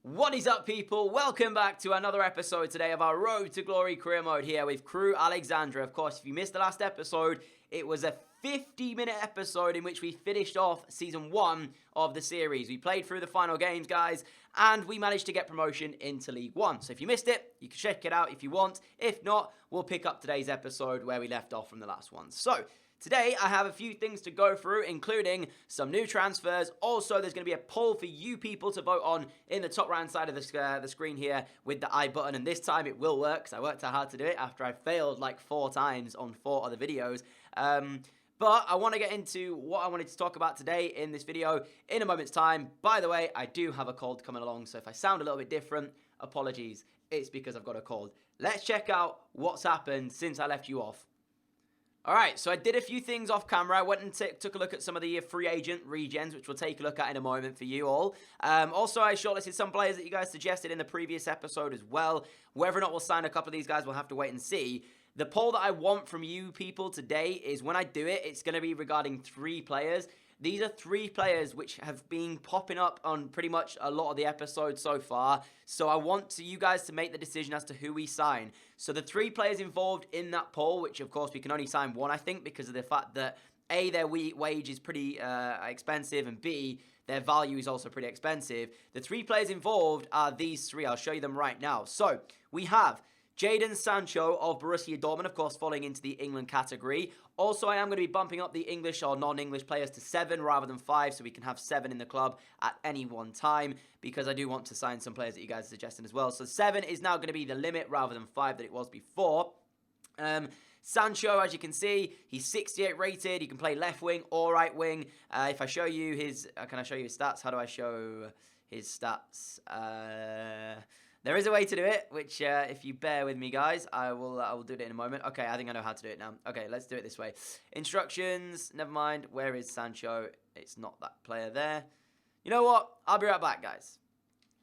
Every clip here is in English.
What is up, people? Welcome back to another episode today of our Road to Glory career mode here with Crew Alexandra. Of course, if you missed the last episode, it was a 50-minute episode in which we finished off Season 1 of the series. We played through the final games, guys, and we managed to get promotion into League 1. So if you missed it, you can check it out if you want. If not, we'll pick up today's episode where we left off from the last one. So today, I have a few things to go through, including some new transfers. Also, there's going to be a poll for you people to vote on in the top right-hand side of the screen here with the I button. And this time, it will work, because I worked out how to do it after I failed like 4 times on 4 other videos. But I want to get into what I wanted to talk about today in this video in a moment's time. By the way, I do have a cold coming along, so if I sound a little bit different, apologies. It's because I've got a cold. Let's check out what's happened since I left you off. Alright, so I did a few things off camera. I went and took a look at some of the free agent regens, which we'll take a look at in a moment for you all. Also, I shortlisted some players that you guys suggested in the previous episode as well. Whether or not we'll sign a couple of these guys, we'll have to wait and see. The poll that I want from you people today is when I do it, it's going to be regarding 3 players. These are 3 players which have been popping up on pretty much a lot of the episodes so far. So I want you guys to make the decision as to who we sign. So the 3 players involved in that poll, which of course we can only sign 1, I think, because of the fact that A, their wage is pretty expensive, and B, their value is also pretty expensive. The 3 players involved are these 3. I'll show you them right now. So we have Jadon Sancho of Borussia Dortmund, of course, falling into the England category. Also, I am going to be bumping up the English or non-English players to 7 rather than 5, so we can have 7 in the club at any one time, because I do want to sign some players that you guys are suggesting as well. So 7 is now going to be the limit rather than 5 that it was before. Sancho, as you can see, he's 68 rated. He can play left wing or right wing. If I show you his... can I show you his stats? How do I show his stats? There is a way to do it, which if you bear with me, guys, I will do it in a moment. Okay, I think I know how to do it now. Okay, let's do it this way. Instructions, never mind. Where is Sancho? It's not that player there. You know what? I'll be right back, guys.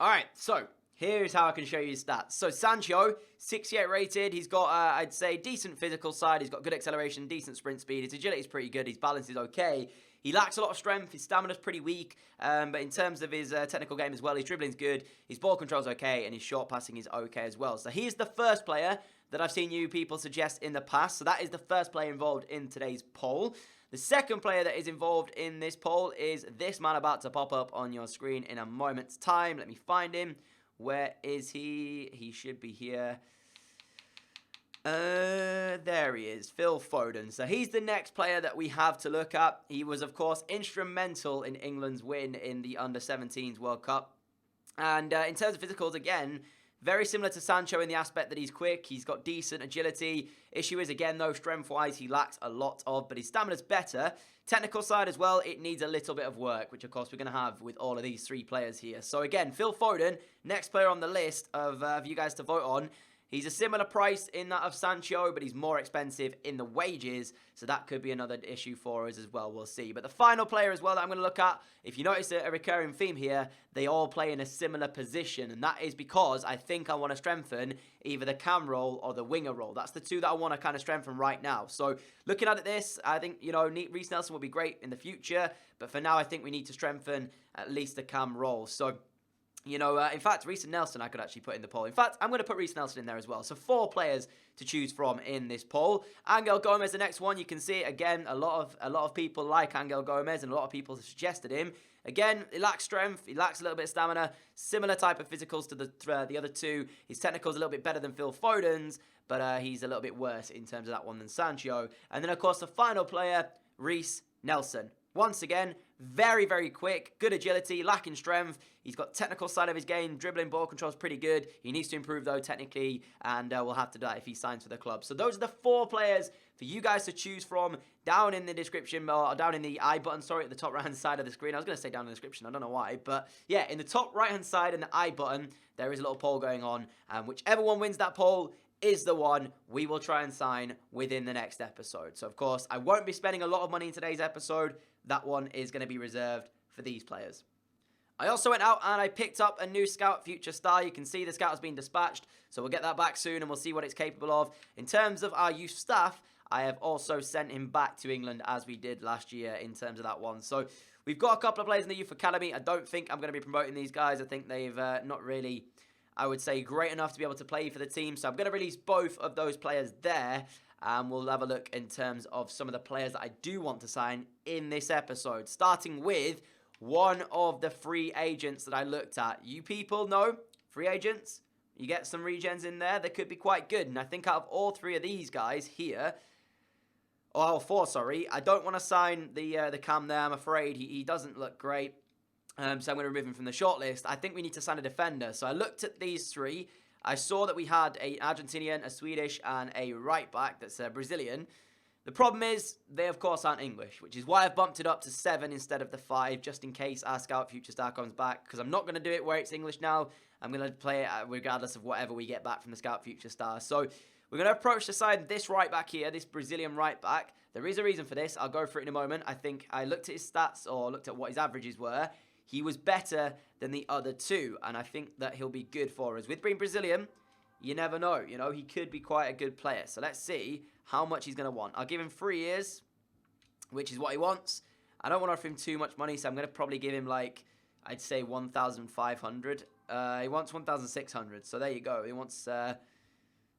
All right, so here's how I can show you his stats. So Sancho, 68 rated. He's got, I'd say, decent physical side. He's got good acceleration, decent sprint speed. His agility is pretty good. His balance is okay. He lacks a lot of strength. His stamina's pretty weak. But in terms of his technical game as well, his dribbling's good. His ball control's okay. And his short passing is okay as well. So he's the first player that I've seen you people suggest in the past. So that is the first player involved in today's poll. The second player that is involved in this poll is this man about to pop up on your screen in a moment's time. Let me find him. Where is he? He should be here. There he is, Phil Foden. So he's the next player that we have to look at. He was, of course, instrumental in England's win in the Under-17s World Cup. And in terms of physicals, again, very similar to Sancho in the aspect that he's quick. He's got decent agility. Issue is, again, though, strength-wise, he lacks a lot of, but his stamina's better. Technical side as well, it needs a little bit of work, which, of course, we're going to have with all of these 3 players here. So, again, Phil Foden, next player on the list of you guys to vote on. He's a similar price in that of Sancho, but he's more expensive in the wages, so that could be another issue for us as well. We'll see. But the final player as well that I'm going to look at, if you notice a recurring theme here, they all play in a similar position, and that is because I think I want to strengthen either the cam role or the winger role. That's the 2 that I want to kind of strengthen right now. So looking at this, I think, you know, Reece Nelson will be great in the future, but for now I think we need to strengthen at least the cam role. So, you know, in fact, Reece Nelson I could actually put in the poll. In fact, I'm going to put Reece Nelson in there as well. So 4 players to choose from in this poll. Angel Gomez, the next one. You can see, again, a lot of people like Angel Gomez, and a lot of people have suggested him. Again, he lacks strength. He lacks a little bit of stamina. Similar type of physicals to the other 2. His technical's a little bit better than Phil Foden's, but he's a little bit worse in terms of that one than Sancho. And then, of course, the final player, Reece Nelson. Once again, very, very quick, good agility, lacking strength. He's got technical side of his game, dribbling, ball control is pretty good. He needs to improve, though, technically, and we'll have to do that if he signs for the club. So those are the 4 players for you guys to choose from down in the description, or down in the I button, sorry, at the top right-hand side of the screen. I was going to say down in the description, I don't know why, but yeah, in the top right-hand side in the I button, there is a little poll going on, and whichever one wins that poll is the one we will try and sign within the next episode. So, of course, I won't be spending a lot of money in today's episode. That one is going to be reserved for these players. I also went out and I picked up a new Scout Future Star. You can see the Scout has been dispatched, so we'll get that back soon and we'll see what it's capable of. In terms of our youth staff, I have also sent him back to England as we did last year in terms of that one. So We've got a couple of players in the Youth Academy. I don't think I'm going to be promoting these guys. I think they've not really, I would say, great enough to be able to play for the team. So I'm going to release both of those players there. And we'll have a look in terms of some of the players that I do want to sign in this episode. Starting with one of the free agents that I looked at. You people know free agents. You get some regens in there that could be quite good. And I think out of all three of these guys here, oh, four, sorry, I don't want to sign the Cam there. I'm afraid he doesn't look great. So I'm going to remove him from the shortlist. I think we need to sign a defender. So I looked at these three. I saw that we had an Argentinian, a Swedish, and a right back that's a Brazilian. The problem is, they of course aren't English, which is why I've bumped it up to 7 instead of the 5, just in case our Scout Future Star comes back, because I'm not going to do it where it's English now. I'm going to play it regardless of whatever we get back from the Scout Future Star. So we're going to approach the side this right back here, this Brazilian right back. There is a reason for this. I'll go for it in a moment. I think I looked at his stats, or looked at what his averages were. He was better than the other two, and I think that he'll be good for us. With being Brazilian, you never know. You know, he could be quite a good player. So let's see how much he's going to want. I'll give him 3 years, which is what he wants. I don't want to offer him too much money, so I'm going to probably give him, like, I'd say 1,500. He wants 1,600, so there you go. He wants a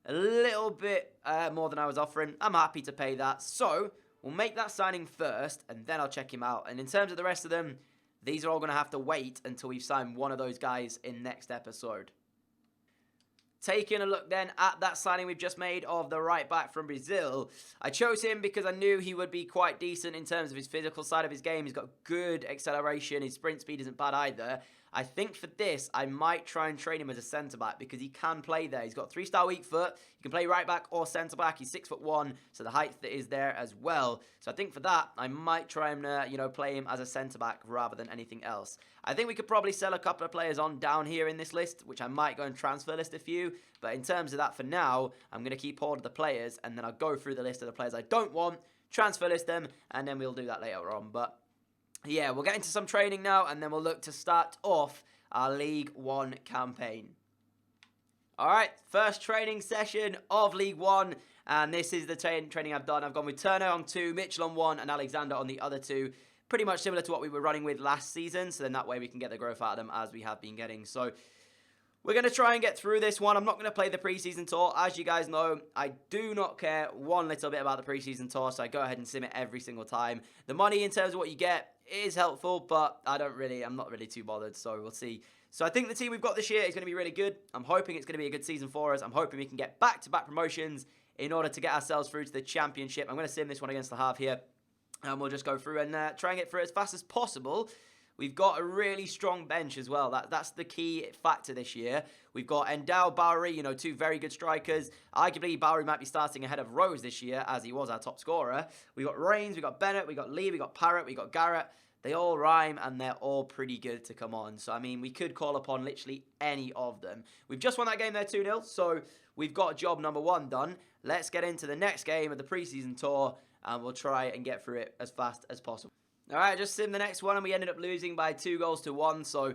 little bit more than I was offering. I'm happy to pay that. So we'll make that signing first, and then I'll check him out. And in terms of the rest of them, these are all going to have to wait until we've signed one of those guys in next episode. Taking a look then at that signing we've just made of the right back from Brazil. I chose him because I knew he would be quite decent in terms of his physical side of his game. He's got good acceleration. His sprint speed isn't bad either. I think for this, I might try and train him as a centre-back because he can play there. He's got 3-star weak foot. He can play right back or centre-back. He's 6'1", so the height is there as well. So I think for that, I might try and, play him as a centre-back rather than anything else. I think we could probably sell a couple of players on down here in this list, which I might go and transfer list a few. But in terms of that for now, I'm going to keep hold of the players, and then I'll go through the list of the players I don't want, transfer list them, and then we'll do that later on. But yeah, we'll get into some training now, and then we'll look to start off our League One campaign. Alright, first training session of League One, and this is the training I've done. I've gone with Turner on 2, Mitchell on 1, and Alexander on the other 2. Pretty much similar to what we were running with last season, so then that way we can get the growth out of them as we have been getting. So we're going to try and get through this one. I'm not going to play the preseason tour. As you guys know, I do not care one little bit about the preseason tour, so I go ahead and sim it every single time. The money in terms of what you get is helpful, but I'm not really too bothered, so we'll see. So I think the team we've got this year is going to be really good. I'm hoping it's going to be a good season for us. I'm hoping we can get back-to-back promotions in order to get ourselves through to the championship. I'm going to sim this one against the half here, and we'll just go through and try and get through it as fast as possible. We've got a really strong bench as well. That's the key factor this year. We've got Endao, Bowery, two very good strikers. Arguably, Bowery might be starting ahead of Rose this year, as he was our top scorer. We've got Reigns, we've got Bennett, we've got Lee, we've got Parrott, we've got Garrett. They all rhyme, and they're all pretty good to come on. So, I mean, we could call upon literally any of them. We've just won that game there 2-0, so we've got job number 1 done. Let's get into the next game of the preseason tour, and we'll try and get through it as fast as possible. Alright, just sim the next one, and we ended up losing by 2-1, so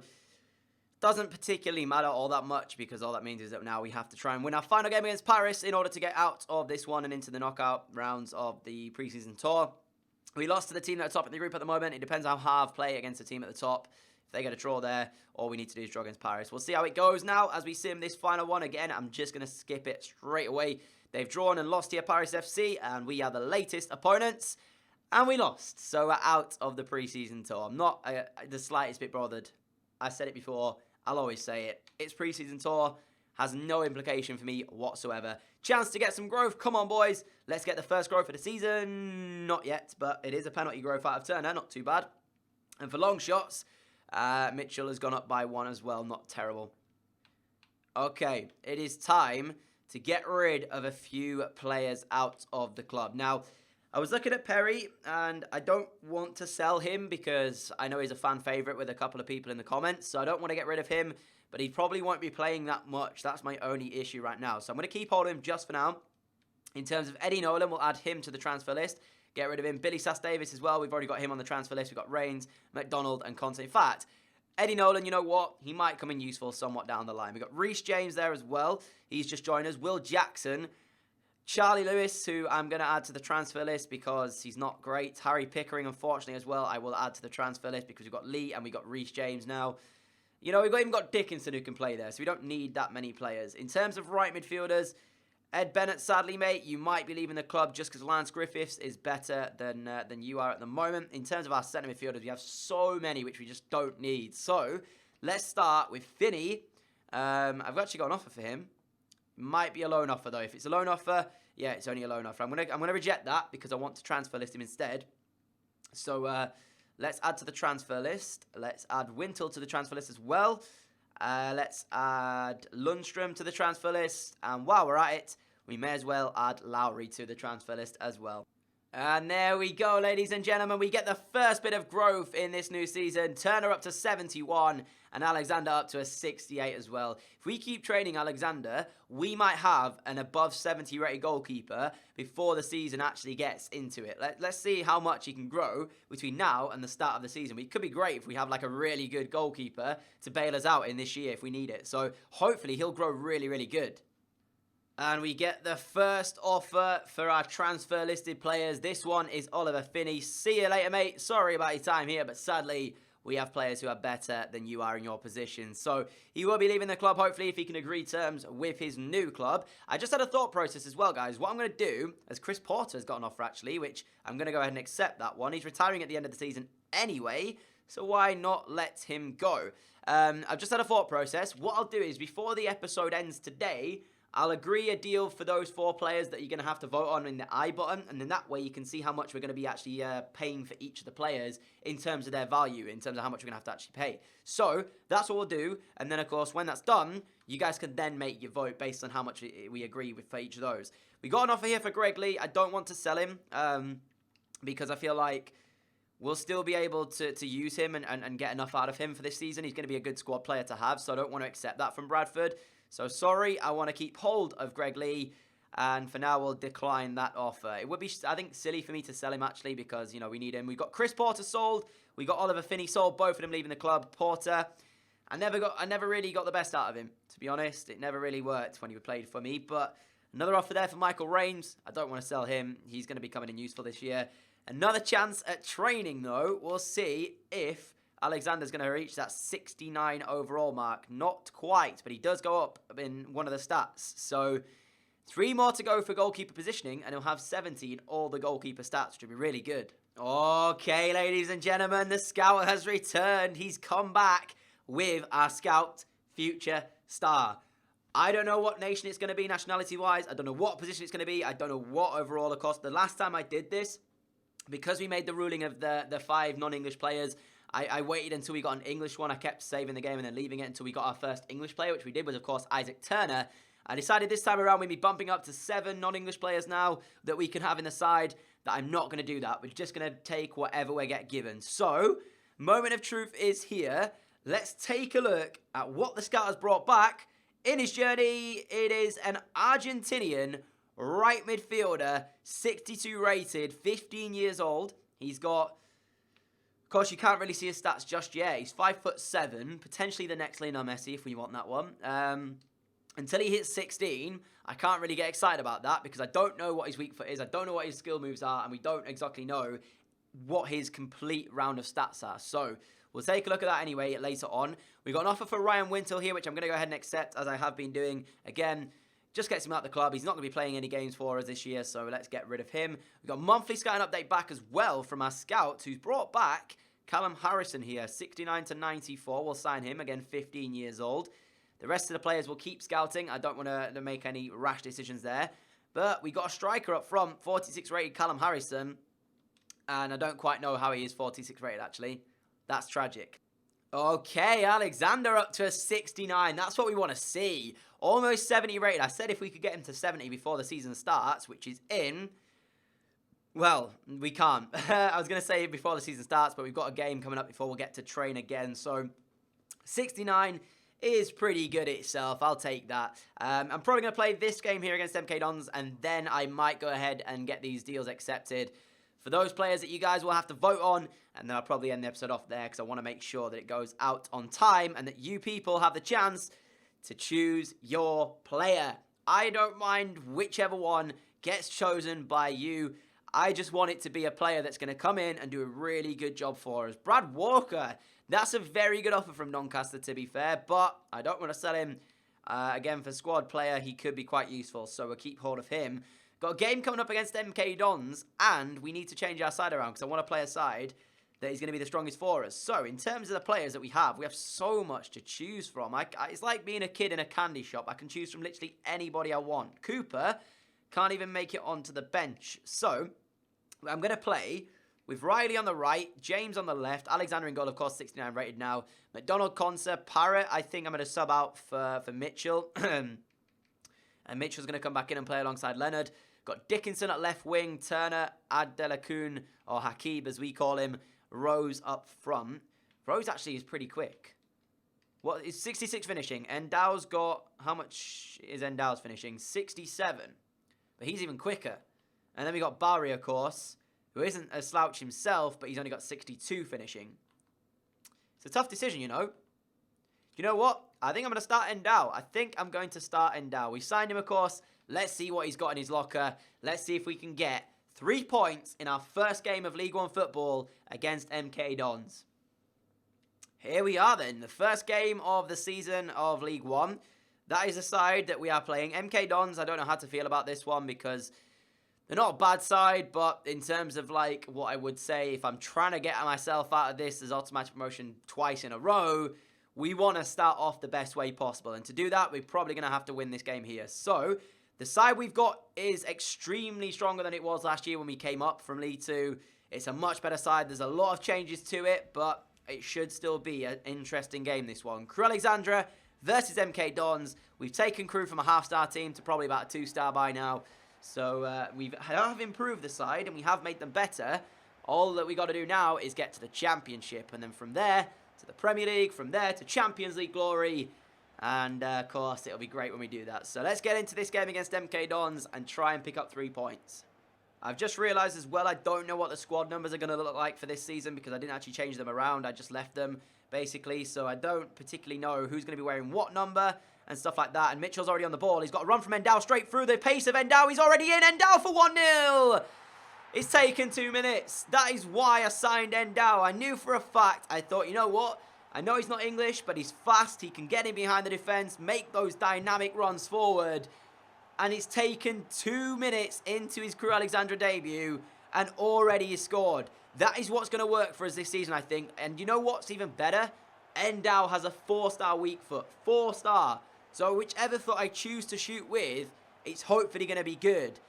doesn't particularly matter all that much, because all that means is that now we have to try and win our final game against Paris in order to get out of this one and into the knockout rounds of the preseason tour. We lost to the team at the top of the group at the moment. It depends how Havre play against the team at the top. If they get a draw there, all we need to do is draw against Paris. We'll see how it goes now as we sim this final one. Again, I'm just going to skip it straight away. They've drawn and lost here, Paris FC, and we are the latest opponents. And we lost, so we're out of the preseason tour. I'm not the slightest bit bothered. I said it before, I'll always say it. It's preseason tour, has no implication for me whatsoever. Chance to get some growth, come on boys. Let's get the first growth of the season. Not yet, but it is a penalty growth out of Turner, not too bad. And for long shots, Mitchell has gone up by 1 as well, not terrible. Okay, it is time to get rid of a few players out of the club. Now, I was looking at Perry, and I don't want to sell him because I know he's a fan favourite with a couple of people in the comments, so I don't want to get rid of him, but he probably won't be playing that much. That's my only issue right now, so I'm going to keep hold of him just for now. In terms of Eddie Nolan, we'll add him to the transfer list, get rid of him. Billy Sass-Davis as well, we've already got him on the transfer list. We've got Reigns, McDonald, and Conte. In fact, Eddie Nolan, you know what? He might come in useful somewhat down the line. We've got Reece James there as well. He's just joined us. Will Jackson. Charlie Lewis, who I'm going to add to the transfer list because he's not great. Harry Pickering, unfortunately, as well, I will add to the transfer list because we've got Lee and we've got Reece James now. You know, we've even got Dickinson who can play there, so we don't need that many players. In terms of right midfielders, Ed Bennett, sadly, mate, you might be leaving the club just because Lance Griffiths is better than you are at the moment. In terms of our centre midfielders, we have so many which we just don't need. So, let's start with Finney. I've actually got an offer for him. Might be a loan offer though. If it's a loan offer, yeah, it's only a loan offer. I'm gonna reject that because I want to transfer list him instead. So let's add to the transfer list. Let's add Wintle to the transfer list as well. Let's add Lundstrom to the transfer list. And while we're at it, we may as well add Lowry to the transfer list as well. And there we go, ladies and gentlemen. We get the first bit of growth in this new season. Turner up to 71 and Alexander up to a 68 as well. If we keep training Alexander, we might have an above 70 rated goalkeeper before the season actually gets into it. Let's see how much he can grow between now and the start of the season. It could be great if we have like a really good goalkeeper to bail us out in this year if we need it. So hopefully he'll grow really, really good. And we get the first offer for our transfer listed players. This one is Oliver Finney. See you later, mate. Sorry about your time here, but sadly, we have players who are better than you are in your position. So he will be leaving the club, hopefully, if he can agree terms with his new club. I just had a thought process as well, guys. What I'm going to do, as Chris Porter has got an offer, actually, which I'm going to go ahead and accept that one. He's retiring at the end of the season anyway, so why not let him go? I've just had a thought process. What I'll do is, before the episode ends today, I'll agree a deal for those 4 players that you're going to have to vote on in the I button, and then that way you can see how much we're going to be actually paying for each of the players in terms of their value, in terms of how much we're going to have to actually pay. So, that's what we'll do, and then of course, when that's done, you guys can then make your vote based on how much we agree with for each of those. We got an offer here for Greg Lee. I don't want to sell him, because I feel like we'll still be able to use him and get enough out of him for this season. He's going to be a good squad player to have, so I don't want to accept that from Bradford. So sorry, I want to keep hold of Greg Lee, and for now we'll decline that offer. It would be, I think, silly for me to sell him actually because, you know, we need him. We've got Chris Porter sold, we got Oliver Finney sold, both of them leaving the club. Porter, I never really got the best out of him, to be honest. It never really worked when he played for me, but another offer there for Michael Raines. I don't want to sell him. He's going to be coming in useful this year. Another chance at training though. We'll see if Alexander's going to reach that 69 overall mark. Not quite, but he does go up in one of the stats. So 3 more to go for goalkeeper positioning, and he'll have 70 in all the goalkeeper stats, which would be really good. Okay, ladies and gentlemen, the scout has returned. He's come back with our scout future star. I don't know what nation it's going to be nationality-wise. I don't know what position it's going to be. I don't know what overall it cost. The last time I did this, because we made the ruling of the 5 non-English players, I waited until we got an English one. I kept saving the game and then leaving it until we got our first English player, which we did was, of course, Isaac Turner. I decided this time around we'd be bumping up to 7 non-English players now that we can have in the side, that I'm not going to do that. We're just going to take whatever we get given. So, moment of truth is here. Let's take a look at what the scout has brought back. In his journey, it is an Argentinian right midfielder, 62 rated, 15 years old. He's got... Of course, you can't really see his stats just yet. He's 5'7", potentially the next Lionel Messi if we want that one. Until he hits 16, I can't really get excited about that because I don't know what his weak foot is. I don't know what his skill moves are, and we don't exactly know what his complete round of stats are. So we'll take a look at that anyway later on. We got an offer for Ryan Wintle here, which I'm going to go ahead and accept as I have been doing. Again, just gets him out of the club. He's not going to be playing any games for us this year, so let's get rid of him. We've got a monthly scouting update back as well from our scout, who's brought back Callum Harrison here, 69 to 94. We'll sign him, again, 15 years old. The rest of the players will keep scouting. I don't want to make any rash decisions there. But we got a striker up front, 46 rated Callum Harrison. And I don't quite know how he is 46 rated, actually. That's tragic. Okay, Alexander up to a 69. That's what we want to see. Almost 70 rated. I said if we could get him to 70 before the season starts, which is in... Well, we can't. I was going to say before the season starts, but we've got a game coming up before we'll get to train again. So, 69 is pretty good itself. I'll take that. I'm probably going to play this game here against MK Dons, and then I might go ahead and get these deals accepted for those players that you guys will have to vote on, and then I'll probably end the episode off there because I want to make sure that it goes out on time and that you people have the chance to choose your player. I don't mind whichever one gets chosen by you. I just want it to be a player that's going to come in and do a really good job for us. Brad Walker, that's a very good offer from Doncaster, to be fair, but I don't want to sell him. Again, for squad player, he could be quite useful, so we'll keep hold of him. Got a game coming up against MK Dons, and we need to change our side around because I want to play a side that is going to be the strongest for us. So, in terms of the players that we have so much to choose from. It's like being a kid in a candy shop. I can choose from literally anybody I want. Cooper can't even make it onto the bench. So, I'm going to play with Riley on the right, James on the left, Alexander in goal, of course, 69 rated now. McDonald, Conser, Parrott, I think I'm going to sub out for Mitchell. And Mitchell's going to come back in and play alongside Leonard. Got Dickinson at left wing, Turner, Adelakun, or Hakib as we call him, Rose up front. Rose actually is pretty quick. What is 66 finishing? Endow's got, how much is Endow's finishing? 67. But he's even quicker. And then we got Barry, of course, who isn't a slouch himself, but he's only got 62 finishing. It's a tough decision, you know. You know what? I think I'm going to start Endow. I think I'm going to start Endow. We signed him, of course. Let's see what he's got in his locker. Let's see if we can get 3 points in our first game of League One football against MK Dons. Here we are then. The first game of the season of League One. That is the side that we are playing. MK Dons, I don't know how to feel about this one because they're not a bad side, but in terms of like what I would say, if I'm trying to get myself out of this as automatic promotion twice in a row, we want to start off the best way possible. And to do that, we're probably going to have to win this game here. So, the side we've got is extremely stronger than it was last year when we came up from League 2. It's a much better side. There's a lot of changes to it, but it should still be an interesting game, this one. Crew Alexandra versus MK Dons. We've taken Crew from a half-star team to probably about a 2-star by now. So we have improved the side and we have made them better. All that we got to do now is get to the Championship. And then from there to the Premier League. From there to Champions League glory. And, of course, it'll be great when we do that. So let's get into this game against MK Dons and try and pick up 3 points. I've just realised as well I don't know what the squad numbers are going to look like for this season because I didn't actually change them around. I just left them, basically. So I don't particularly know who's going to be wearing what number and stuff like that. And Mitchell's already on the ball. He's got a run from Endow straight through the pace of Endow. He's already in. Endow for 1-0. It's taken 2 minutes. That is why I signed Endow. I knew for a fact. I thought, you know what? I know he's not English, but he's fast. He can get in behind the defence, make those dynamic runs forward. And it's taken 2 minutes into his Crew Alexandra debut, and already he's scored. That is what's going to work for us this season, I think. And you know what's even better? Endow has a 4-star weak foot. 4-star. So whichever foot I choose to shoot with, it's hopefully going to be good.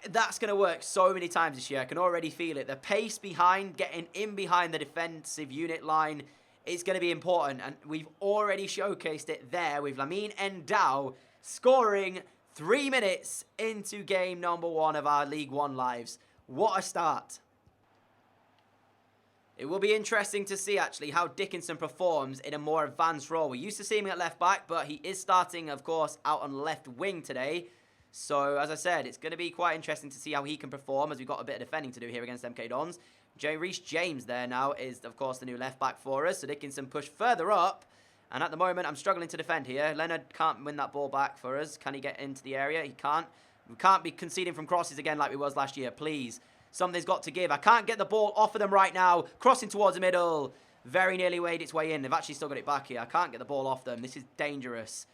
That's going to work so many times this year. I can already feel it. The pace behind, getting in behind the defensive unit line, is going to be important. And we've already showcased it there with Lamine Endow scoring 3 minutes into game number 1 of our League One lives. What a start. It will be interesting to see, actually, how Dickinson performs in a more advanced role. We used to see him at left back, but he is starting, of course, out on left wing today. So, as I said, it's going to be quite interesting to see how he can perform, as we've got a bit of defending to do here against MK Dons. Reece James there now is, of course, the new left back for us. So Dickinson pushed further up. And at the moment, I'm struggling to defend here. Leonard can't win that ball back for us. Can he get into the area? He can't. We can't be conceding from crosses again like we was last year, please. Something's got to give. I can't get the ball off of them right now. Crossing towards the middle. Very nearly weighed its way in. They've actually still got it back here. I can't get the ball off them. This is dangerous.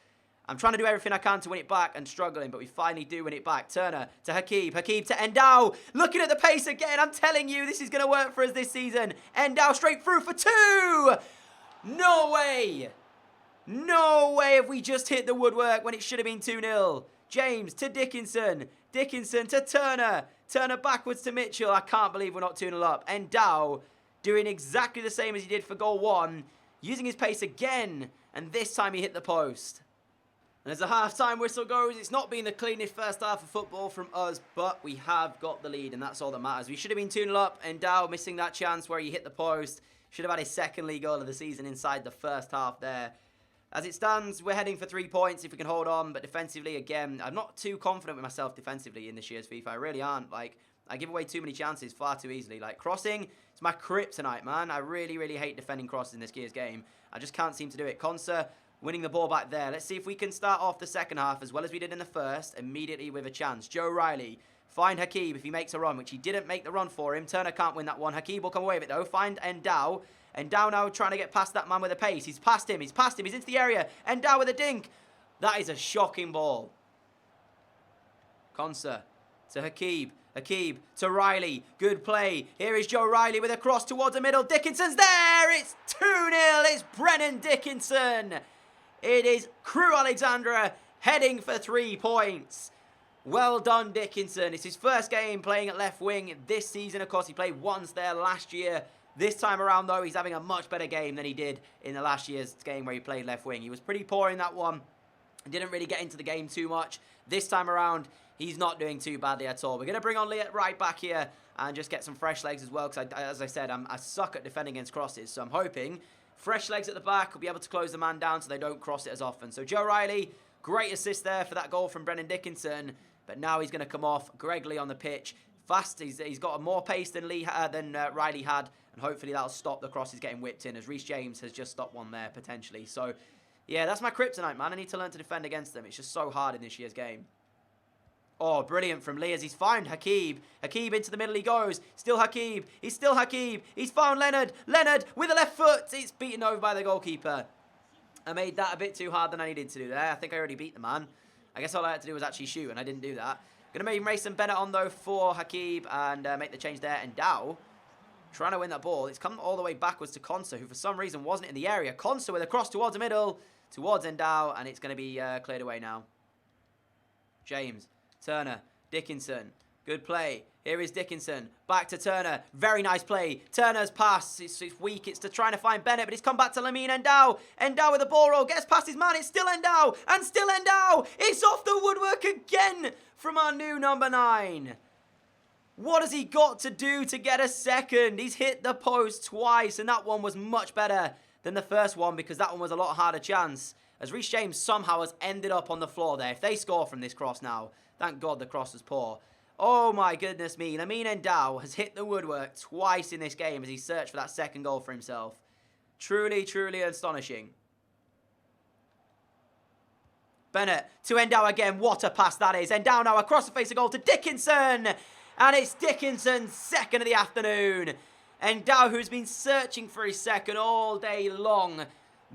I'm trying to do everything I can to win it back and struggling, but we finally do win it back. Turner to Hakib. Hakib to Endow. Looking at the pace again. I'm telling you, this is going to work for us this season. Endow straight through for 2. No way. No way have we just hit the woodwork when it should have been 2-0. James to Dickinson. Dickinson to Turner. Turner backwards to Mitchell. I can't believe we're not 2-0 up. Endow doing exactly the same as he did for goal 1. Using his pace again. And this time he hit the post. And as the half-time whistle goes, it's not been the cleanest first half of football from us, but we have got the lead, and that's all that matters. We should have been 2-0 up. Endow missing that chance where he hit the post. Should have had his second league goal of the season inside the first half there. As it stands, we're heading for 3 points if we can hold on. But defensively, again, I'm not too confident with myself defensively in this year's FIFA. I really aren't. Like, I give away too many chances far too easily. Like, crossing, it's my kryptonite, man. I really, really hate defending crosses in this year's game. I just can't seem to do it. Conser winning the ball back there. Let's see if we can start off the second half as well as we did in the first, immediately with a chance. Joe Riley, find Hakeeb if he makes a run, which he didn't make the run for him. Turner can't win that one. Hakeeb will come away with it, though. Find Endow. Endow now trying to get past that man with a pace. He's past him. He's into the area. Endow with a dink. That is a shocking ball. Konsa to Hakeeb. Hakeeb to Riley. Good play. Here is Joe Riley with a cross towards the middle. Dickinson's there. It's 2-0. It's Brennan Dickinson. It is Crew Alexandra heading for 3 points. Well done, Dickinson. It's his first game playing at left wing this season. Of course, he played once there last year. This time around, though, he's having a much better game than he did in the last year's game where he played left wing. He was pretty poor in that one. Didn't really get into the game too much. This time around, he's not doing too badly at all. We're going to bring on Lee right back here and just get some fresh legs as well. Because, as I said, I suck at defending against crosses. So I'm hoping fresh legs at the back will be able to close the man down so they don't cross it as often. So Joe Riley, great assist there for that goal from Brennan Dickinson. But now he's going to come off. Greg Lee on the pitch. Fast. He's got more pace than Riley had. And hopefully that'll stop the crosses getting whipped in, as Reece James has just stopped one there, potentially. So, yeah, that's my kryptonite, man. I need to learn to defend against them. It's just so hard in this year's game. Oh, brilliant from Lee as he's found Hakeeb. Hakeeb into the middle he goes. Still Hakeeb. He's still Hakeeb. He's found Leonard. Leonard with the left foot. It's beaten over by the goalkeeper. I made that a bit too hard than I needed to do there. I think I already beat the man. I guess all I had to do was actually shoot, and I didn't do that. Going to make Mason Bennett on, though, for Hakeeb and make the change there. And Dow trying to win that ball. It's come all the way backwards to Konsa, who for some reason wasn't in the area. Konsa with a cross towards the middle, towards Endow, and it's going to be cleared away now. James, Turner, Dickinson. Good play. Here is Dickinson. Back to Turner. Very nice play. Turner's pass. It's weak. It's to trying to find Bennett, but he's come back to Lamine Endow. Endow with the ball roll. Gets past his man. It's still Endow. And still Endow. It's off the woodwork again from our new number 9. What has he got to do to get a second? He's hit the post twice, and that one was much better than the first one because that one was a lot harder chance. As Reece James somehow has ended up on the floor there. If they score from this cross now, thank God the cross was poor. Oh my goodness me. Lamine Endow has hit the woodwork twice in this game as he searched for that second goal for himself. Truly, truly astonishing. Bennett to Endow again. What a pass that is. Endow now across the face of goal to Dickinson. And it's Dickinson's second of the afternoon. Endow, who's been searching for his second all day long.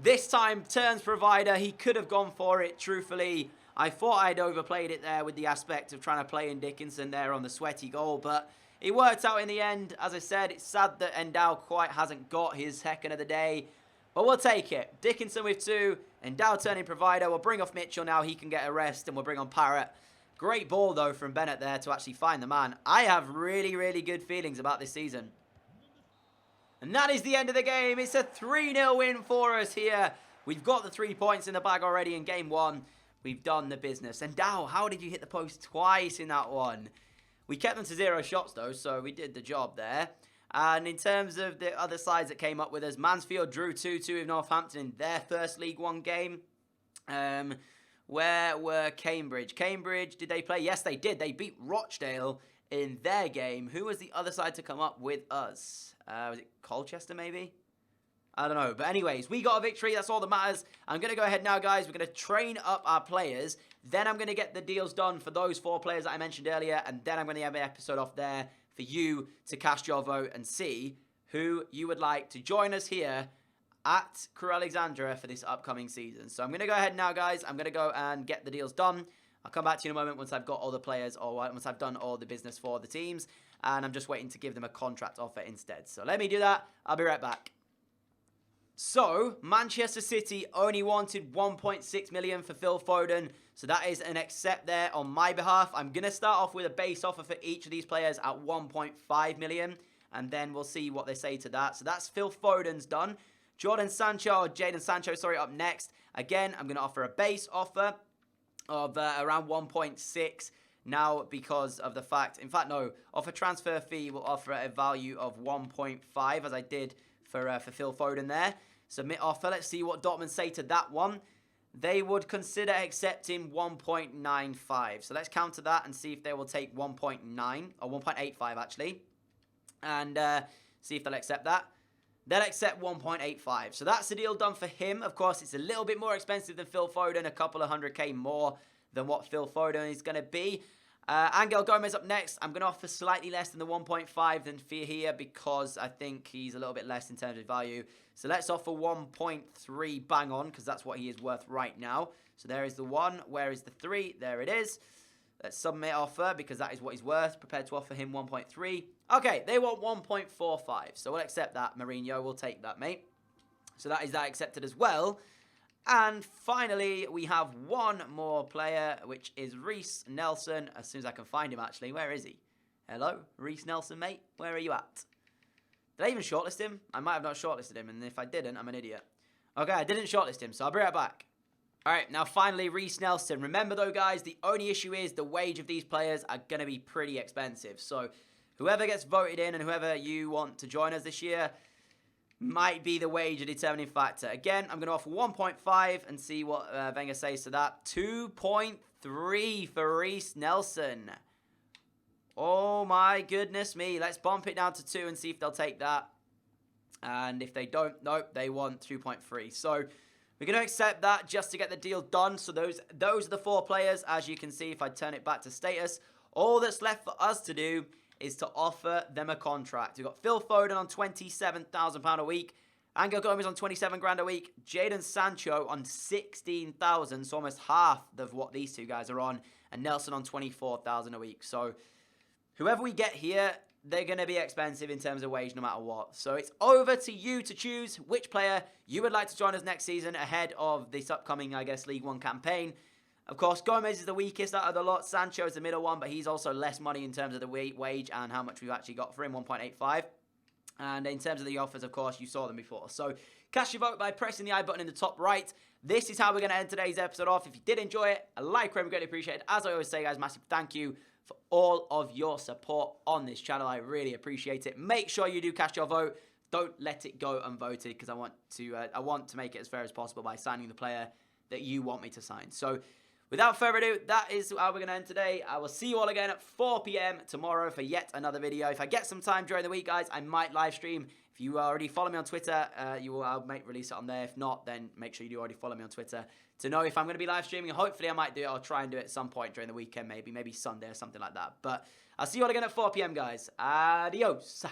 This time, turns provider. He could have gone for it, truthfully. I thought I'd overplayed it there with the aspect of trying to play in Dickinson there on the sweaty goal, but it worked out in the end. As I said, it's sad that Endow quite hasn't got his second of the day, but we'll take it. Dickinson with 2, Endow turning provider. We'll bring off Mitchell now. He can get a rest, and we'll bring on Parrott. Great ball, though, from Bennett there to actually find the man. I have really, really good feelings about this season. And that is the end of the game. It's a 3-0 win for us here. We've got the 3 points in the bag already in game 1. We've done the business. And Dow, how did you hit the post twice in that one? We kept them to 0 shots, though, so we did the job there. And in terms of the other sides that came up with us, Mansfield drew 2-2 with Northampton in their first League One game. Where were Cambridge? Cambridge, did they play? Yes, they did. They beat Rochdale in their game. Who was the other side to come up with us? Was it Colchester, maybe? I don't know. But anyways, we got a victory. That's all that matters. I'm going to go ahead now, guys. We're going to train up our players. Then I'm going to get the deals done for those 4 players that I mentioned earlier. And then I'm going to have an episode off there for you to cast your vote and see who you would like to join us here at Crew Alexandra for this upcoming season. So I'm going to go ahead now, guys. I'm going to go and get the deals done. I'll come back to you in a moment once I've got all the players or once I've done all the business for the teams. And I'm just waiting to give them a contract offer instead. So let me do that. I'll be right back. So, Manchester City only wanted 1.6 million for Phil Foden. So that is an accept there on my behalf. I'm going to start off with a base offer for each of these players at 1.5 million. And then we'll see what they say to that. So that's Phil Foden's done. Jaden Sancho, up next. Again, I'm going to offer a base offer of around 1.6 now because of the fact... In fact, no. Offer transfer fee will offer a value of 1.5 as I did for Phil Foden there. Submit offer. Let's see what Dortmund say to that one. They would consider accepting 1.95. So let's counter that and see if they will take 1.9 or 1.85 actually. And see if they'll accept that. they'll accept 1.85. So that's the deal done for him. Of course, it's a little bit more expensive than Phil Foden, a couple of 100k more than what Phil Foden is going to be. Angel Gomez up next. I'm going to offer slightly less than the 1.5 than here because I think he's a little bit less in terms of value. So let's offer 1.3 bang on because that's what he is worth right now. So there is the 1. Where is the 3? There it is. Let's submit offer because that is what he's worth. Prepared to offer him 1.3. Okay, they want 1.45. So we'll accept that, Mourinho. We'll take that, mate. So that is that accepted as well. And finally, we have one more player, which is Reece Nelson. As soon as I can find him, actually. Where is he? Hello? Reece Nelson, mate? Where are you at? Did I even shortlist him? I might have not shortlisted him, and if I didn't, I'm an idiot. Okay, I didn't shortlist him, so I'll be right back. Alright, now finally, Reece Nelson. Remember though, guys, the only issue is the wage of these players are going to be pretty expensive. So, whoever gets voted in and whoever you want to join us this year might be the wage a determining factor. Again, I'm going to offer 1.5 and see what Wenger says to that. 2.3 for Reece Nelson. Oh my goodness me. Let's bump it down to 2 and see if they'll take that. And if they don't, nope, they want 2.3. So we're going to accept that just to get the deal done. So those are the 4 players. As you can see, if I turn it back to status, all that's left for us to do is to offer them a contract. We've got Phil Foden on £27,000 a week. Angel Gomez on 27 grand a week. Jadon Sancho on 16,000, so almost half of what these two guys are on. And Nelson on 24,000 a week. So whoever we get here, they're going to be expensive in terms of wage no matter what. So it's over to you to choose which player you would like to join us next season ahead of this upcoming, I guess, League One campaign. Of course, Gomez is the weakest out of the lot. Sancho is the middle one, but he's also less money in terms of the wage and how much we've actually got for him, 1.85. And in terms of the offers, of course, you saw them before. So cast your vote by pressing the I button in the top right. This is how we're going to end today's episode off. If you did enjoy it, a like would be greatly appreciated. As I always say, guys, massive thank you for all of your support on this channel. I really appreciate it. Make sure you do cast your vote. Don't let it go unvoted because I want to make it as fair as possible by signing the player that you want me to sign. So without further ado, that is how we're going to end today. I will see you all again at 4 p.m. tomorrow for yet another video. If I get some time during the week, guys, I might live stream. If you already follow me on Twitter, I'll release it on there. If not, then make sure you do already follow me on Twitter to know if I'm going to be live streaming. Hopefully, I might do it. I'll try and do it at some point during the weekend, maybe Sunday or something like that. But I'll see you all again at 4 p.m., guys. Adios.